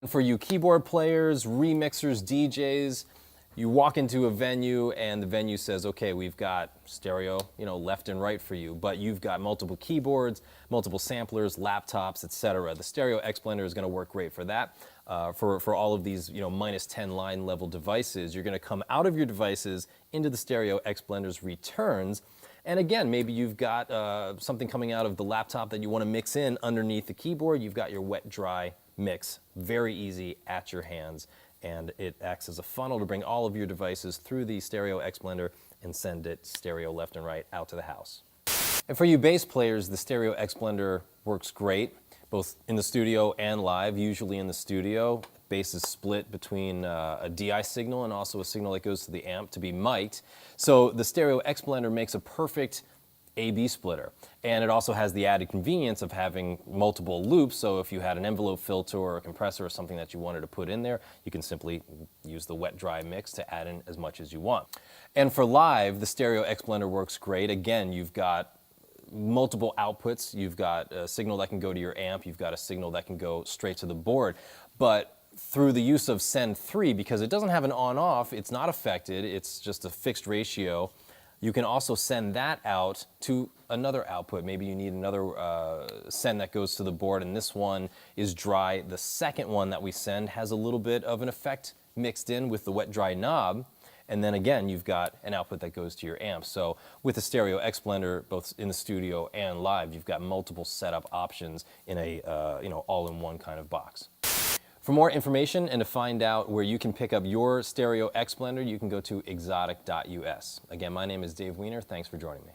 For you keyboard players, remixers, DJs, you walk into a venue and the venue says, okay, we've got stereo, left and right for you, but you've got multiple keyboards, multiple samplers, laptops, etc. The Stereo X Blender is going to work great for that. For all of these, minus 10 line level devices, you're going to come out of your devices into the Stereo X Blender's returns. And again, maybe you've got something coming out of the laptop that you want to mix in underneath the keyboard. You've got your wet-dry mix, very easy at your hands, and it acts as a funnel to bring all of your devices through the Stereo X Blender and send it stereo left and right out to the house. And for you bass players, the Stereo X Blender works great, both in the studio and live. Usually in the studio, bass is split between a DI signal and also a signal that goes to the amp to be mic'd. So the Stereo X Blender makes a perfect A/B splitter, and it also has the added convenience of having multiple loops, so if you had an envelope filter or a compressor or something that you wanted to put in there, you can simply use the wet-dry mix to add in as much as you want. And for live, the Stereo X Blender works great. Again, you've got multiple outputs, you've got a signal that can go to your amp, you've got a signal that can go straight to the board, but through the use of Send 3, because it doesn't have an on-off, it's not affected, it's just a fixed ratio. You can also send that out to another output. Maybe you need another send that goes to the board, and this one is dry. The second one that we send has a little bit of an effect mixed in with the wet-dry knob, and then again, you've got an output that goes to your amp. So with the Stereo X Blender, both in the studio and live, you've got multiple setup options in a all-in-one kind of box. For more information and to find out where you can pick up your Stereo X Blender, you can go to Xotic.us. Again, my name is Dave Weiner. Thanks for joining me.